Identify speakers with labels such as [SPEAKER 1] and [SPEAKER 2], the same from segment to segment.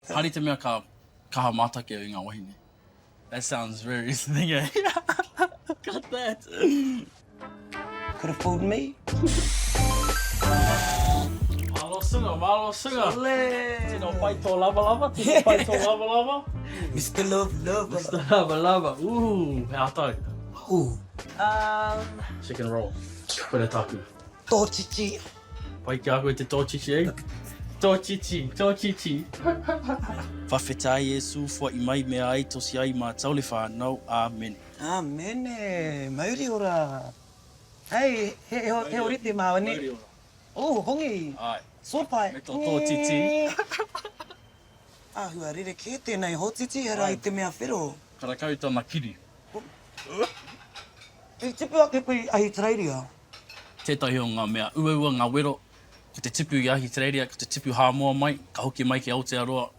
[SPEAKER 1] Hari te mea ka kaha mātake o i ngā wahine. That sounds very thingy. Got that.
[SPEAKER 2] Could have fooled me.
[SPEAKER 1] Malo sunga. Tino pai tō lava.
[SPEAKER 2] Mr. Love.
[SPEAKER 1] Mr. Lava. Ooh, he atai.
[SPEAKER 2] Ooh.
[SPEAKER 1] Chicken roll. Pere taku.
[SPEAKER 2] Tōchichi.
[SPEAKER 1] Pai ki a koe te tōchichi, eh? Tōchichi. Whawheta Iesu fua I mai mea ai tosi ai mā taule whānau. Amen.
[SPEAKER 2] Amene. Māori ora. Hei, he orite māwane. Oh, hongi.
[SPEAKER 1] Ai.
[SPEAKER 2] Sopai.
[SPEAKER 1] Me tō tōchichi.
[SPEAKER 2] Hua rere ke tēnei hōtiti hera I te mea whiro.
[SPEAKER 1] Karakau tōna kiri.
[SPEAKER 2] E tipu ake koe ahi trairia.
[SPEAKER 1] Tētahi o ngā mea ua ngā wero. Ko te tipu I ahi trairia, ko te tipu hāmoa mai. Ka hoki mai ki Aotearoa.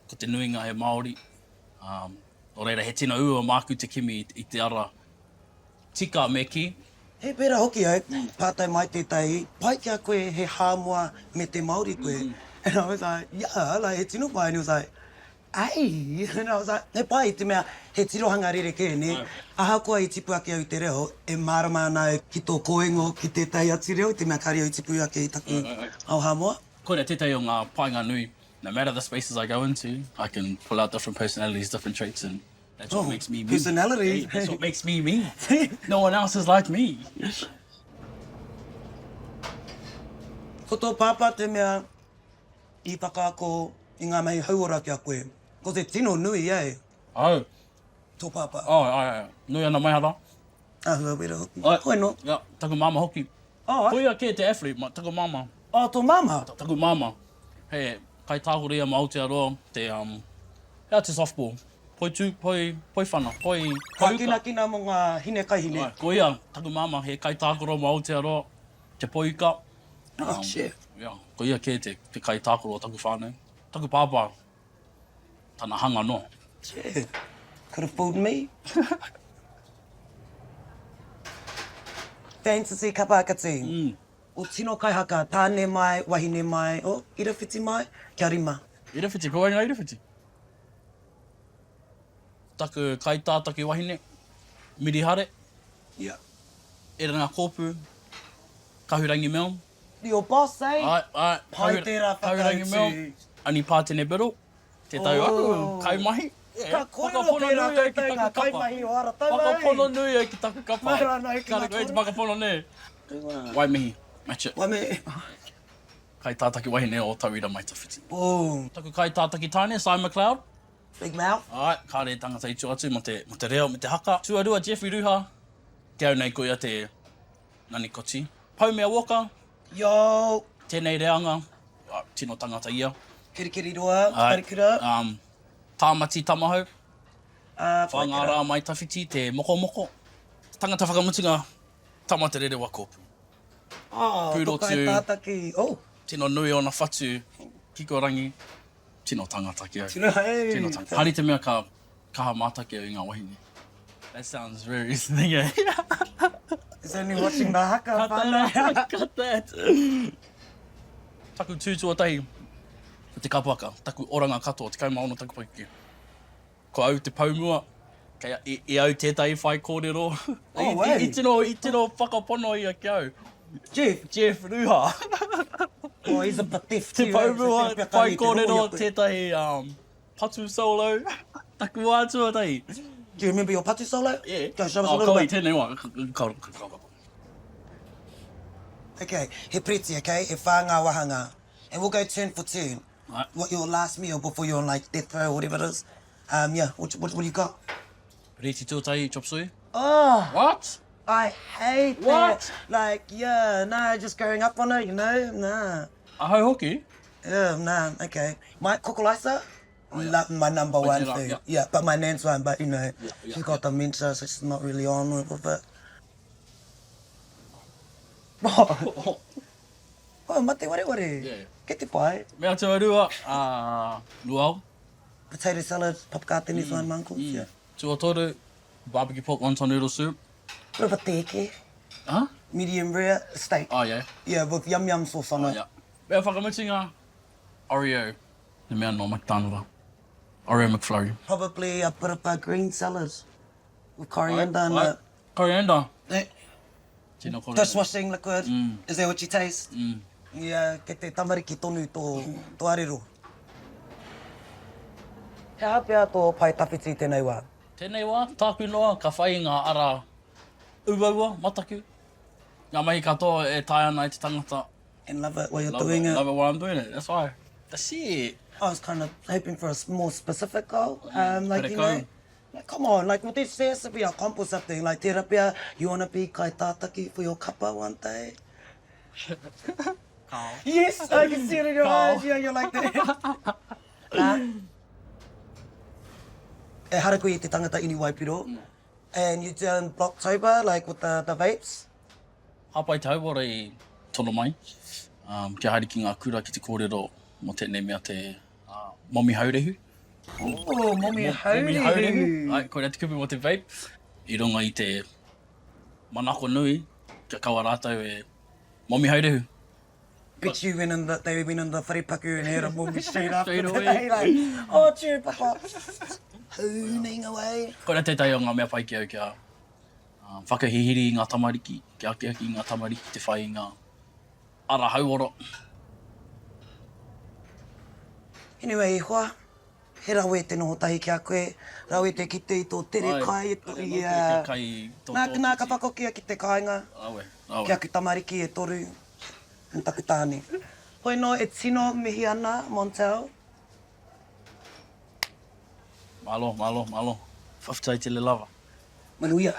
[SPEAKER 1] Ko te nuinga he Māori. O reira, he tino ua māku te kimi I te ara. Tika me ki.
[SPEAKER 2] He pera hoki ai, pātai mai tētai, pai kia koe he hāmoa me te Māori koe. And I was like, yeah, like, he tino pai, and he was like, ai, and I was like, he pai te mea, he tirohanga rere ke ne, aha koa I tipu ake au te reo, e marama ana ki tō koengo ki tētai ati reo, te mea kari au tipu ake I taku au hāmoa.
[SPEAKER 1] Koina tētai o ngā painga nui. No matter the spaces I go into, I can pull out different personalities, different traits, and that's what makes me me.
[SPEAKER 2] Personality.
[SPEAKER 1] Hey, that's what makes me me. No one else is like me.
[SPEAKER 2] Ko tō pāpā te mea, I whakaako I ngā mahi hauora ki a koe. Ko te tino nui, eh?
[SPEAKER 1] Oh.
[SPEAKER 2] Tō pāpā.
[SPEAKER 1] Oh. Nui ana mai hara.
[SPEAKER 2] Hua wera hoki.
[SPEAKER 1] Ai.
[SPEAKER 2] no.
[SPEAKER 1] Yeah, taku mama hoki.
[SPEAKER 2] Oh, ai.
[SPEAKER 1] Koia ke te athlete, ma taku mama.
[SPEAKER 2] Oh, tō mama.
[SPEAKER 1] Taku mama. Hey, kai tāhuria ma Aotearoa, hea te softball. Poi whana, poi
[SPEAKER 2] Kina mo ngā hine kaihine.
[SPEAKER 1] Ai, ko ia, taku mama, he kai tākoro ma Aotearoa, te poika.
[SPEAKER 2] Oh, shit.
[SPEAKER 1] Yeah, ko ia ke te kai tākoro o taku whānau. Taku pāpā, tana hanga no.
[SPEAKER 2] Shit. Could have fooled me. Fantasy kapakati. O tino kai haka, tāne mai, wahine mai, o irawhiti mai, kia rima.
[SPEAKER 1] Irawhiti, ko ainga irawhiti. Taku kai tātaki wahine, mirihare,
[SPEAKER 2] Yeah.
[SPEAKER 1] e ranga kōpū, kahurangi meo.
[SPEAKER 2] Your boss, eh?
[SPEAKER 1] Ai,
[SPEAKER 2] Pai tērā
[SPEAKER 1] kahurangi meo.
[SPEAKER 2] whakautu.
[SPEAKER 1] Ani pātene bero, te tau aku, kai mahi.
[SPEAKER 2] Ka kōrero tērā koutou ngā kaimahi o ara tau, eh?
[SPEAKER 1] Whakapono nui ai ki taku kapa.
[SPEAKER 2] Mara nei ki
[SPEAKER 1] Kāre
[SPEAKER 2] ngā
[SPEAKER 1] koe te
[SPEAKER 2] kōrero.
[SPEAKER 1] whakapono ne. Waimihi, match it.
[SPEAKER 2] Wai me.
[SPEAKER 1] Kai tātaki wahine o tauira mai tawhiti.
[SPEAKER 2] Boom.
[SPEAKER 1] Taku kai tātaki tāne, Simon McLeod.
[SPEAKER 2] Big mouth.
[SPEAKER 1] Ai, kāre tangata I tu atu mo te reo, me te haka. Tuarua Jeffrey Ruha. Te au nei koe a te nani koti. Paumea Walker.
[SPEAKER 2] Yo.
[SPEAKER 1] Tēnei reanga. Tino tangata ia.
[SPEAKER 2] Kirikiri roa, tarikura.
[SPEAKER 1] Tāmati tamahau.
[SPEAKER 2] Whangara.
[SPEAKER 1] Whangara mai tawhiti, te moko. Tangata whakamutinga, tamata rere wa kōpū. Pūro
[SPEAKER 2] tokai
[SPEAKER 1] tū.
[SPEAKER 2] tātaki. Oh.
[SPEAKER 1] Tino nui ona whatu, kiko rangi, tino tangata ki au.
[SPEAKER 2] Tino, hey.
[SPEAKER 1] Tino tangata. Hari te mea ka kaha mātake o I ngā wahine. That sounds very thingy.
[SPEAKER 2] He's only watching the haka, whānau.
[SPEAKER 1] Got that. Taku tūtua tahi, te kapuaka, taku oranga katoa, te kaumaono taku paiki. Ko au te paumua, kei I au tētai whai kōrero.
[SPEAKER 2] Oh, wei.
[SPEAKER 1] I tino whakapono I a ki au. Jeff Ruha.
[SPEAKER 2] Oh, he's a patif
[SPEAKER 1] Te
[SPEAKER 2] too.
[SPEAKER 1] paumua,
[SPEAKER 2] eh?
[SPEAKER 1] whai kōrero, tētahi patu solo. Taku wātua tahi.
[SPEAKER 2] Do you remember your patu solo?
[SPEAKER 1] Yeah.
[SPEAKER 2] Go show us a little
[SPEAKER 1] Ko I
[SPEAKER 2] bit.
[SPEAKER 1] tēnei wā.
[SPEAKER 2] Okay, he pretty, okay? He whāngā wahanga. And we'll go turn for turn.
[SPEAKER 1] Right.
[SPEAKER 2] What your last meal before you're on like death row or whatever it is. Yeah, what do you got?
[SPEAKER 1] Reti tūtai, chop suey.
[SPEAKER 2] Oh,
[SPEAKER 1] What?
[SPEAKER 2] I hate
[SPEAKER 1] What?
[SPEAKER 2] that. Like, yeah, nah, just growing up on it, you know? Nah.
[SPEAKER 1] Ahau hoki?
[SPEAKER 2] Yeah, nah, okay. My kokolaisa?
[SPEAKER 1] Oh, yeah.
[SPEAKER 2] My number one
[SPEAKER 1] it up,
[SPEAKER 2] thing.
[SPEAKER 1] yeah.
[SPEAKER 2] Yeah, but my nan's one, but you know,
[SPEAKER 1] yeah,
[SPEAKER 2] she's got dementia, so she's not really on with it. Oh, mate, ware.
[SPEAKER 1] Yeah.
[SPEAKER 2] Ke te pai.
[SPEAKER 1] Mea te arua, luau.
[SPEAKER 2] Potato salad, papakātenis one, my uncles, yeah.
[SPEAKER 1] Tuatoru, barbecue pork wonton noodle soup.
[SPEAKER 2] With a teke,
[SPEAKER 1] Huh?
[SPEAKER 2] medium rare steak.
[SPEAKER 1] Oh, yeah.
[SPEAKER 2] Yeah, with yum sauce on
[SPEAKER 1] Oh,
[SPEAKER 2] it.
[SPEAKER 1] yeah. Mea whakamutinga, Oreo, Ne mea no McDonald. Oreo McFlurry.
[SPEAKER 2] Probably a bit of a green salad with coriander and
[SPEAKER 1] Right. Coriander.
[SPEAKER 2] Eh,
[SPEAKER 1] Tino coriander.
[SPEAKER 2] dishwashing liquid. Is that what you taste? Yeah, ke te tamariki tonu tō arero. He hapea tō pai tawhiti tēnei wā?
[SPEAKER 1] Tēnei wā, tāku noa, ka whai ngā ara uaua, mataku. Ngā mahi katoa e tae ana i te tangata.
[SPEAKER 2] And love it while you're doing it.
[SPEAKER 1] Love it while I'm doing it, that's why. That's it.
[SPEAKER 2] I was kind of hoping for a more specific goal. Like,
[SPEAKER 1] Put it
[SPEAKER 2] you
[SPEAKER 1] go.
[SPEAKER 2] know, like, come on, like, with this has to be a comp or something. Like, te rapia, you want to be kai tātaki for your kapa one day? Yes, I can see it in your eyes. Yeah, you're like that. E haraku I te tangata ini Waipiro. And you done Blocktober, like with the vapes?
[SPEAKER 1] Hapai tauwara I tono mai. Kia haere ki ngā kura ki te kōrero mo tēnei mea te momi haurehu.
[SPEAKER 2] Oh, momi
[SPEAKER 1] haurehu. Ai, koe rā te kupu mo te vape. I runga I te manako nui, kia kaua rātou e momi haurehu.
[SPEAKER 2] Bet you went in they went in the wharepaku and had a momi straight after
[SPEAKER 1] Straight
[SPEAKER 2] today.
[SPEAKER 1] away.
[SPEAKER 2] Like, oh, cheer, papa. Hooning away.
[SPEAKER 1] Koe rā tētai o ngā mea pai ki au kia whakahihiri I ngā tamariki, kia akeaki I ngā tamariki, te whai I ngā ara hauora.
[SPEAKER 2] Anyway, hoa, he rawe te noho tahi ki a koe, rawe te kite I tō tere
[SPEAKER 1] Ai,
[SPEAKER 2] kai e tori
[SPEAKER 1] te
[SPEAKER 2] ia.
[SPEAKER 1] kai tō
[SPEAKER 2] Nā ka whakokia ki te kāinga,
[SPEAKER 1] Awe,
[SPEAKER 2] ki
[SPEAKER 1] awe.
[SPEAKER 2] aku tamariki e toru, and taku tāne. Hoi no, e tino mihi ana, Montel.
[SPEAKER 1] Malo. Whawhitai te le lava.
[SPEAKER 2] Manuia.